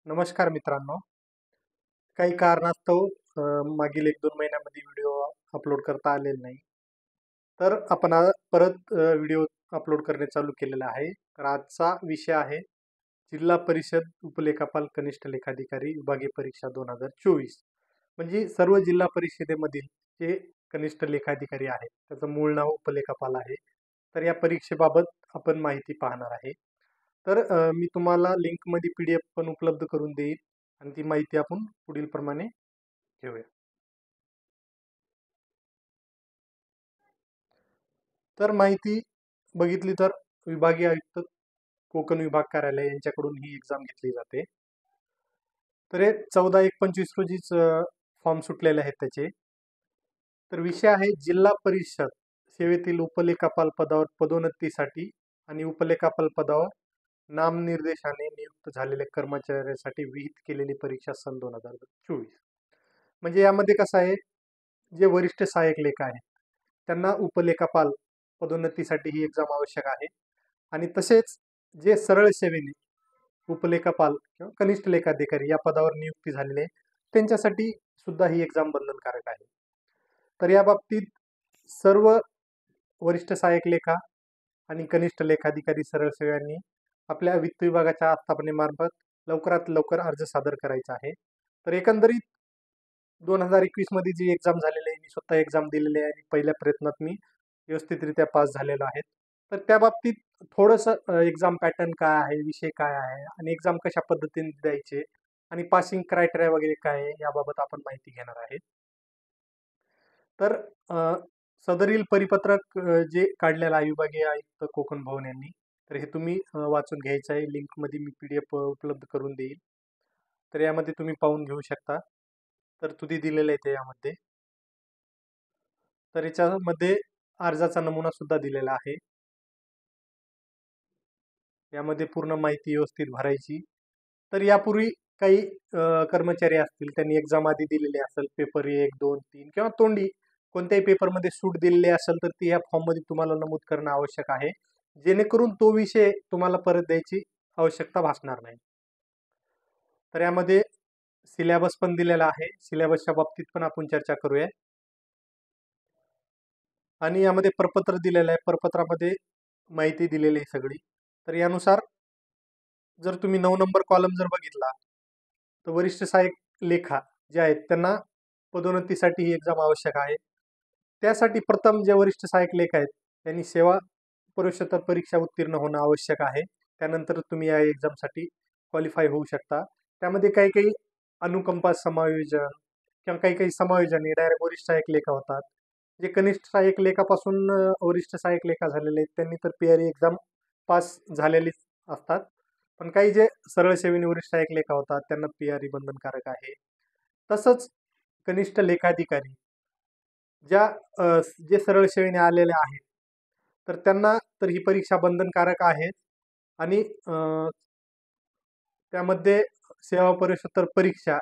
नमस्कार मित्रांनो. काही कारणास्तव मागील 1-2 महिन्यामध्ये व्हिडिओ अपलोड करता आलेला नाही. तर आपण परत व्हिडिओ अपलोड करणे चालू केलेलं आहे. तर आजचा विषय आहे जिल्हा परिषद उपलेखापाल कनिष्ठ लेखाधिकारी विभागीय परीक्षा 2024. म्हणजे सर्व जिल्हा परिषदेमधील जे कनिष्ठ लेखाधिकारी आहेत, त्याचं मूळ नाव उपलेखापाल आहे. तर या परीक्षेबाबत आपण माहिती पाहणार आहे. तर मी तुम्हाला लिंकमध्ये PDF पण उपलब्ध करून देईल आणि ती माहिती आपण पुढील प्रमाणे घेऊया. तर माहिती बघितली तर विभागीय आयुक्त कोकण विभाग कार्यालय यांच्याकडून ही एक्झाम घेतली जाते. तर हे 14/1/25 रोजीच फॉर्म सुटलेले आहेत त्याचे. तर विषय आहे जिल्हा परिषद सेवेतील उपलेखापाल पदावर पदोन्नतीसाठी आणि उपलेखापाल पदावर नामनिर्देशाने नियुक्त झालेल्या कर्मचाऱ्यासाठी विहित केलेली परीक्षा सन 2024. म्हणजे यामध्ये कसं आहे, जे वरिष्ठ सहाय्यक लेखा आहेत त्यांना उपलेखापाल पदोन्नतीसाठी ही एक्झाम आवश्यक आहे. आणि तसेच जे सरळ सेवेने उपलेखापाल किंवा कनिष्ठ लेखाधिकारी या पदावर नियुक्ती झालेले त्यांच्यासाठी सुद्धा ही एक्झाम बंधनकारक आहे. तर या बाबतीत सर्व वरिष्ठ सहाय्यक लेखा आणि कनिष्ठ लेखाधिकारी सरळ सेवांनी आपल्या वित्त विभागाच्या आस्थापनेमार्फत लवकरात लवकर अर्ज सादर करायचा आहे. तर एकंदरीत 2021 मध्ये जी एक्झाम झालेली आहे, मी स्वतः एक्झाम दिलेली आहे आणि पहिल्या प्रयत्नात मी व्यवस्थितरित्या पास झालेलो आहे. तर त्या बाबतीत थोडंसं एक्झाम पॅटर्न काय आहे, विषय काय आहे आणि एक्झाम कशा पद्धतीने द्यायचे आणि पासिंग क्रायटेरिया वगैरे काय आहे याबाबत आपण माहिती घेणार आहे. तर सदरील परिपत्रक जे काढलेलं आहे विभागीय आयुक्त कोकण भवन यांनी, तर हे तुम्ही वाचून घ्यायचं आहे. लिंकमध्ये मी PDF उपलब्ध करून देईल. तर यामध्ये तुम्ही पाहून घेऊ शकता. तरतुदी दिलेल्या आहेत यामध्ये. तर याच्यामध्ये अर्जाचा नमुना सुद्धा दिलेला आहे. यामध्ये पूर्ण माहिती व्यवस्थित भरायची. तर यापूर्वी काही कर्मचारी असतील, त्यांनी एक्झाम आधी दिलेली असेल, पेपर 1, 2, 3 किंवा तोंडी कोणत्याही पेपरमध्ये सूट दिलेली असेल, तर ती या फॉर्ममध्ये तुम्हाला नमूद करणं आवश्यक आहे. जेणेकरून तो विषय तुम्हाला परत द्यायची आवश्यकता भासणार नाही. तर यामध्ये सिलॅबस पण दिलेला आहे. सिलॅबसच्या बाबतीत पण आपण चर्चा करूया. आणि यामध्ये प्रपत्र दिलेलं आहे. प्रपत्रामध्ये माहिती दिलेली आहे सगळी. तर यानुसार जर तुम्ही 9 नंबर कॉलम जर बघितला, तर वरिष्ठ सहाय्यक लेखा जे आहेत त्यांना पदोन्नतीसाठी ही एक्झाम आवश्यक आहे. त्यासाठी प्रथम जे वरिष्ठ सहाय्यक लेखा आहेत त्यांनी सेवा पुरुषोत्तर परीक्षा उत्तीर्ण होणं आवश्यक आहे. त्यानंतर तुम्ही या एक्झामसाठी क्वालिफाय होऊ शकता. त्यामध्ये काही काही अनुकंपा समायोजन किंवा काही काही समायोजन हे डायरेक्ट वरिष्ठ सहाय्यक लेखा होतात. जे कनिष्ठ सहाय्यक लेखापासून वरिष्ठ सहाय्यक लेखा झालेले आहेत त्यांनी तर PRE एक्झाम पास झालेलीच असतात. पण काही जे सरळ सेवेने वरिष्ठ सहाय्यक लेखा होतात त्यांना PRE बंधनकारक आहे. तसंच कनिष्ठ लेखाधिकारी ज्या जे सरळ सेवेने आलेले आहेत, तर त्यांना तर ही परीक्षा बंधनकारक आहे आणि त्यामध्ये सेवा पुरुषोत्तर परीक्षा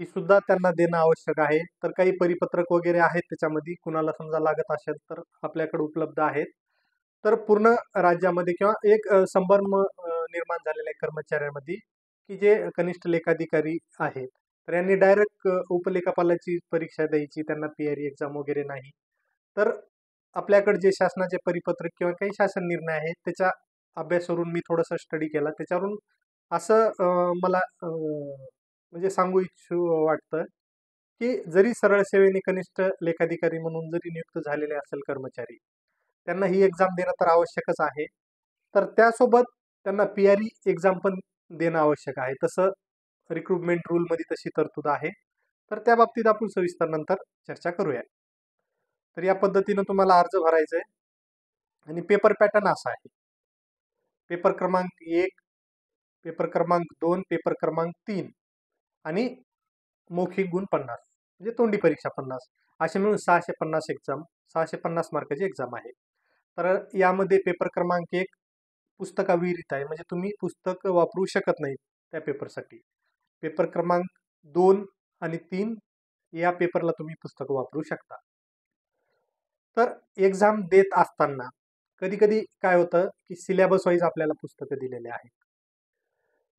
ही सुद्धा त्यांना देणं आवश्यक आहे. तर काही परिपत्रक वगैरे आहेत त्याच्यामध्ये कुणाला समजा लागत असेल तर आपल्याकडे उपलब्ध आहेत. तर पूर्ण राज्यामध्ये किंवा एक संभ्रम निर्माण झालेल्या आहे कर्मचाऱ्यांमध्ये, की जे कनिष्ठ लेखाधिकारी आहेत. तर यांनी डायरेक्ट उपलेखापालाची परीक्षा द्यायची, त्यांना PRE एक्झाम वगैरे नाही. तर आपल्याकडे जे शासनाचे परिपत्रक किंवा काही शासन निर्णय आहेत, त्याचा अभ्यास करून मी थोडासा स्टडी केला. त्याच्यावरून असं मला म्हणजे सांगू इच्छू वाटतं, की जरी सरळ सेवेने कनिष्ठ लेखाधिकारी म्हणून जरी नियुक्त झालेले असेल कर्मचारी, त्यांना ही एक्झाम देणं तर आवश्यकच आहे. तर त्यासोबत त्यांना PRE एक्झाम पण देणं आवश्यक आहे. तसं रिक्रुटमेंट रूलमध्ये तशी तरतूद आहे. तर त्या बाबतीत आपण सविस्तर नंतर चर्चा करूया. तर या पद्धतीनं तुम्हाला अर्ज भरायचा आहे आणि पेपर पॅटर्न असा आहे. पेपर क्रमांक 1, पेपर क्रमांक 2, पेपर क्रमांक 3 आणि मौखिक गुण 50 म्हणजे तोंडी परीक्षा 50 असे मिळून 650 एक्झाम 650 मार्काची एक्झाम आहे. तर यामध्ये पेपर क्रमांक 1 पुस्तकाविरहित आहे, म्हणजे तुम्ही पुस्तक वापरू शकत नाही त्या पेपरसाठी. पेपर क्रमांक 2 आणि 3 या पेपरला तुम्ही पुस्तकं वापरू शकता. तर एक्झाम देत असताना कधी-कधी काय होतं, की सिलॅबस वाईज आपल्याला पुस्तकं दिलेले आहेत.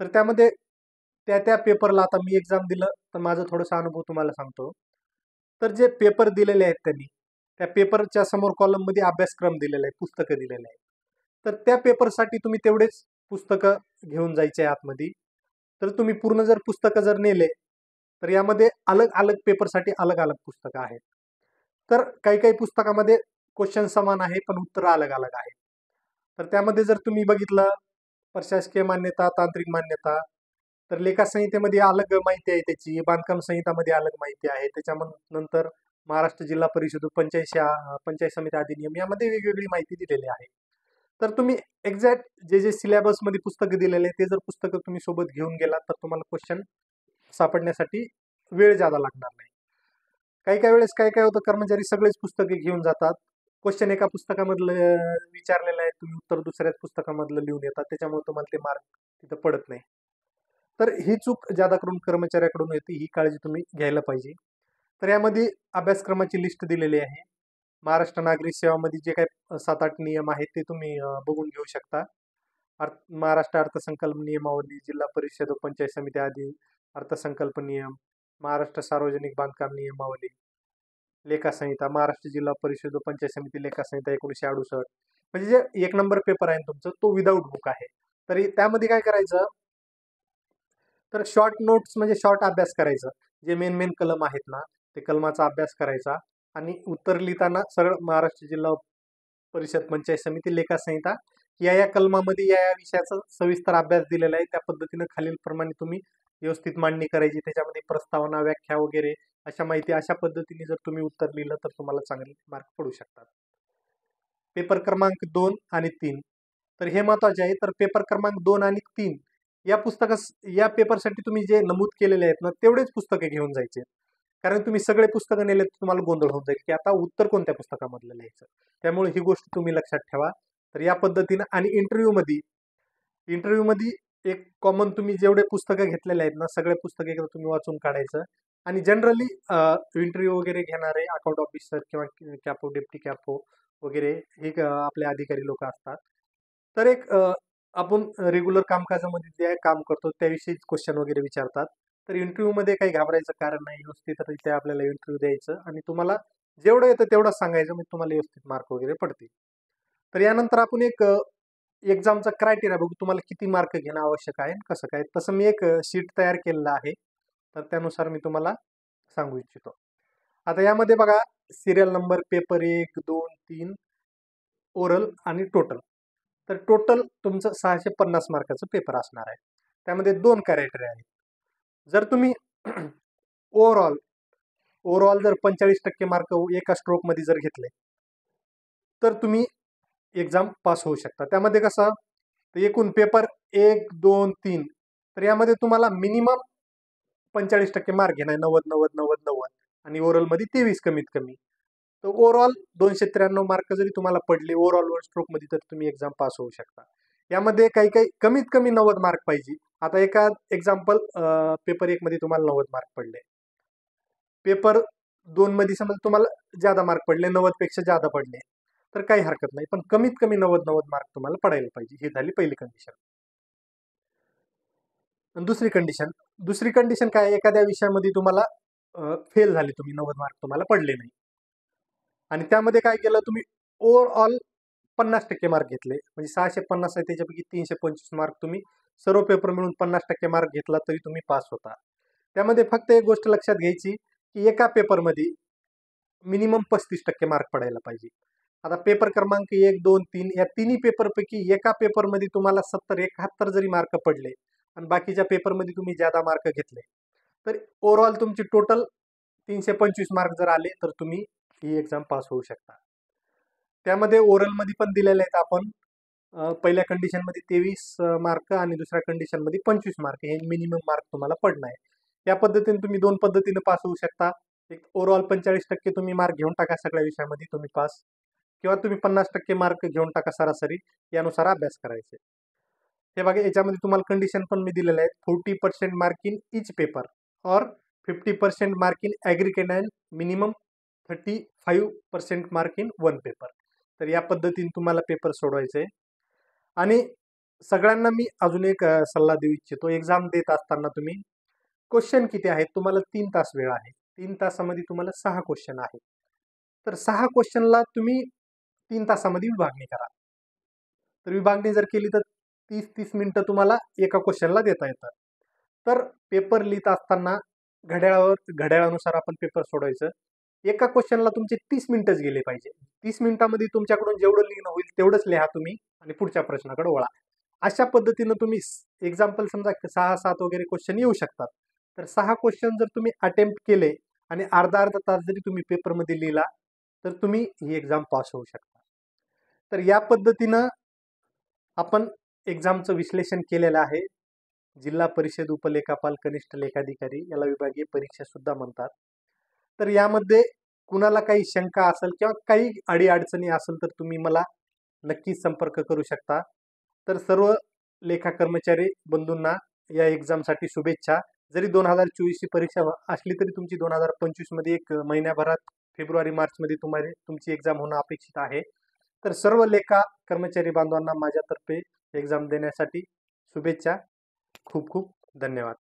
तर त्यामध्ये त्या पेपरला आता मी एक्झाम दिलं तर माझं थोडासा अनुभव तुम्हाला सांगतो. तर जे पेपर दिलेले आहेत त्यांनी, त्या पेपरच्या समोर कॉलममध्ये अभ्यासक्रम दिलेला आहे, पुस्तकं दिलेले आहेत. तर त्या पेपरसाठी तुम्ही तेवढेच पुस्तकं घेऊन जायचे आतमध्ये. तर तुम्ही पूर्ण जर पुस्तकं जर नेले, तर यामध्ये अलग-अलग पेपरसाठी अलग-अलग पुस्तकं आहेत. तर काही-काही पुस्तकामध्ये क्वेश्चन समान आहे, पण उत्तरं अलग-अलग आहेत. तर त्यामध्ये जर तुम्ही बघितलं प्रशासकीय मान्यता, तांत्रिक मान्यता, तर लेखा संहितेमध्ये अलग माहिती आहे त्याची, बांधकाम संहितामध्ये अलग माहिती आहे. नंतर महाराष्ट्र जिल्हा परिषद पंचायत समिती अधिनियम यामध्ये वेगवेगळी माहिती दिलेली आहे. तर तुम्ही एक्झॅक्ट जे सिलेबसमध्ये पुस्तकं दिलेले आहे, ते जर पुस्तकं तुम्ही सोबत घेऊन गेलात, तर तुम्हाला क्वेश्चन सापडण्यासाठी वेळ जादा लागणार नाही. काही-काही वेळेस काय-काय होतं, कर्मचारी सगळेच पुस्तके घेऊन जातात. क्वेश्चन एका पुस्तकामधलं विचारलेलं आहे, तुम्ही उत्तर दुसऱ्याच पुस्तकामधलं लिहून येतात. त्याच्यामुळे तुम्हाला ते मार्क तिथं पडत नाही. तर ही चूक ज्यादा करून कर्मचाऱ्याकडून येते, ही काळजी तुम्ही घ्यायला पाहिजे. तर यामध्ये अभ्यासक्रमाची लिस्ट दिलेली आहे. महाराष्ट्र नागरी सेवामध्ये जे काही 7-8 नियम आहेत ते तुम्ही बघून घेऊ शकता. महाराष्ट्र अर्थसंकल्प नियमावली, जिल्हा परिषद व पंचायत समिती आदी अर्थसंकल्प नियम, महाराष्ट्र सार्वजनिक बांधकाम नियमावली, लेखा संहिता, महाराष्ट्र जिल्हा परिषद व पंचायत समिती लेखा संहिता 1968. म्हणजे जे 1 नंबर पेपर आहे तुमचं, तो विदाऊट बुक आहे. तरी त्यामध्ये काय करायचं, तर शॉर्ट नोट्स म्हणजे शॉर्ट अभ्यास करायचा. जे मेन कलम आहेत ना, ते कलमाचा अभ्यास करायचा आणि उत्तर लिहिताना सरळ महाराष्ट्र जिल्हा परिषद पंचायत समिती लेखा संहिता या कलमामध्ये या विषयाचा सविस्तर अभ्यास दिलेला आहे. त्या पद्धतीनं खालीलप्रमाणे तुम्ही व्यवस्थित मांडणी करायची. त्याच्यामध्ये प्रस्तावना, व्याख्या वगैरे अशा माहिती अशा पद्धतीने जर तुम्ही उत्तर लिहिलं तर तुम्हाला चांगले मार्क पडू शकतात. पेपर क्रमांक 2 आणि 3, तर हे महत्वाचे आहे. तर पेपर क्रमांक 2 आणि 3 या पेपरसाठी तुम्ही जे नमूद केलेले आहेत ना, तेवढेच पुस्तके घेऊन जायचे. कारण तुम्ही सगळे पुस्तकं नेले तर तुम्हाला गोंधळ होऊन जाईल, की आता उत्तर कोणत्या पुस्तकामधलं लिहायचं. त्यामुळे ही गोष्ट तुम्ही लक्षात ठेवा. तर या पद्धतीनं आणि इंटरव्ह्यूमध्ये एक कॉमन तुम्ही जेवढे पुस्तकं घेतलेले आहेत ना, सगळे पुस्तके एकदा तुम्ही वाचून काढायचं आणि जनरली इंटरव्ह्यू वगैरे घेणारे अकाउंट ऑफिसर किंवा कॅपो, डेप्टी कॅपो वगैरे हे आपले अधिकारी लोक असतात. तर आपण रेग्युलर कामकाजामध्ये जे काम करतो त्याविषयी क्वेश्चन वगैरे विचारतात. तर इंटरव्ह्यूमध्ये काही घाबरायचं कारण नाही. व्यवस्थितरित्या आपल्याला इंटरव्ह्यू द्यायचं आणि तुम्हाला जेवढं येतं तेवढंच सांगायचं, म्हणजे तुम्हाला व्यवस्थित मार्क वगैरे पडतील. तर यानंतर आपण एक एक्झामचा क्रायटेरिया बघू, तुम्हाला किती मार्क घेणं आवश्यक आहे आणि कसं काय. तसं मी एक शीट तयार केलेलं आहे. तर त्यानुसार मी तुम्हाला सांगू इच्छितो. आता यामध्ये बघा, सिरियल नंबर, पेपर 1, 2, 3, ओरल आणि टोटल. तर टोटल तुमचं 650 मार्काचं पेपर असणार आहे. त्यामध्ये 2 क्रायटेरिया आहेत. जर तुम्ही ओव्हरऑल ओव्हरऑल जर 45% मार्क एका स्ट्रोकमध्ये जर घेतले, तर तुम्ही एक्झाम पास होऊ शकता. त्यामध्ये कसं, तर एकूण पेपर 1, 2, 3, तर यामध्ये तुम्हाला मिनिमम 45% मार्क घेणार 90, 90, 90, 90 आणि ओव्हरऑलमध्ये 23 कमीत कमी. तर ओव्हरऑल 293 मार्क जरी तुम्हाला पडले ओव्हरऑल वन स्ट्रोकमध्ये, तर तुम्ही एक्झाम पास होऊ शकता. यामध्ये काही कमीत कमी 90 मार्क पाहिजे. आता एका एक्झाम्पल, पेपर 1 मध्ये तुम्हाला 90 मार्क पडले, पेपर 2 मध्ये समजा तुम्हाला जादा मार्क पडले, 90 पेक्षा जादा पडले, तर काही हरकत नाही. पण कमीत कमी 90 मार्क तुम्हाला पडायला पाहिजे. ही झाली पहिली कंडिशन. दुसरी कंडिशन काय, एखाद्या विषयामध्ये तुम्हाला फेल झाले, तुम्ही 90 मार्क तुम्हाला पडले नाही आणि त्यामध्ये काय केलं, तुम्ही ओव्हरऑल 50% मार्क घेतले, म्हणजे 650 आहे त्याच्यापैकी 325 मार्क तुम्ही सर्व पेपर मिळून 50% मार्क घेतला तरी तुम्ही पास होता. त्यामध्ये फक्त एक गोष्ट लक्षात घ्यायची, की एका पेपरमध्ये मिनिमम 35% मार्क पडायला पाहिजे. आता पेपर क्रमांक 1, 2, 3 या तिन्ही पेपरपैकी एका पेपरमध्ये तुम्हाला 70-71 जरी मार्क पडले आणि बाकीच्या पेपरमध्ये तुम्ही जादा मार्क घेतले, तर ओव्हरऑल तुमची टोटल 325 मार्क जर आले, तर तुम्ही ही एक्झाम पास होऊ शकता. त्यामध्ये ओरलमध्ये पण दिलेले आहेत आपण. पहिल्या कंडिशनमध्ये 23 मार्क आणि दुसऱ्या कंडिशनमध्ये 25 मार्क, हे मिनिमम मार्क तुम्हाला पडणं आहे. या पद्धतीने तुम्ही 2 पद्धतीने पास होऊ शकता. एक ओव्हरऑल 45% तुम्ही मार्क घेऊन टाका सगळ्या विषयामध्ये, तुम्ही पास, किंवा तुम्ही 50% मार्क घेऊन टाका सरासरी, यानुसार अभ्यास करायचे. हे बघा, याच्यामध्ये तुम्हाला कंडिशन पण मी दिलेले आहेत. 40% मार्क इन इच पेपर और 50% mark in aggregate and minimum 35% mark in one paper. तर या पद्धतीने तुम्हाला पेपर सोडवायचे आणि सगळ्यांना मी अजून एक सल्ला देऊ इच्छितो. एक्झाम देत असताना तुम्ही क्वेश्चन किती आहेत? तुम्हाला 3 तास वेळ आहे. 3 तासामध्ये तुम्हाला 6 क्वेश्चन आहेत. तर 6 क्वेश्चनला तुम्ही 3 तासामध्ये विभागणी करा. तर विभागणी जर केली तर 30-30 मिनिटं तुम्हाला एका क्वेश्चनला देता येतात. तर पेपर लिहित असताना घड्याळानुसार आपण पेपर सोडवायचं. एका क्वेश्चनला तुमचे 30 मिनिटच गेले पाहिजे. 30 मिनिटांमध्ये तुमच्याकडून जेवढं लिहिणं होईल तेवढंच लिहा तुम्ही आणि पुढच्या प्रश्नाकडे वळा. अशा पद्धतीनं तुम्ही एक्झाम्पल समजा 6-7 वगैरे क्वेश्चन येऊ शकतात. तर 6 क्वेश्चन जर तुम्ही अटेम्प्ट केले आणि अर्धा-अर्धा तास जरी तुम्ही पेपरमध्ये लिहिला, तर तुम्ही ही एक्झाम पास होऊ शकता. तर या पद्धतीनं आपण एक्झामचं विश्लेषण केलेलं आहे. जिल्हा परिषद उपलेखापाल कनिष्ठ लेखाधिकारी याला विभागीय परीक्षा सुद्धा म्हणतात. तर यामध्ये कुणाला काही शंका असेल किंवा काही अडीअडचणी असेल तर तुम्ही मला नक्कीच संपर्क करू शकता. तर सर्व लेखा कर्मचारी बंधूंना या एक्झामसाठी शुभेच्छा. जरी 2024 ची परीक्षा असली तरी तुमची 2025 मध्ये एक महिन्याभरात फेब्रुवारी-मार्चमध्ये तुमची एक्झाम होणं अपेक्षित आहे. तर सर्व लेखा कर्मचारी बांधवांना माझ्यातर्फे एक्झाम देण्यासाठी शुभेच्छा. खूप खूप धन्यवाद.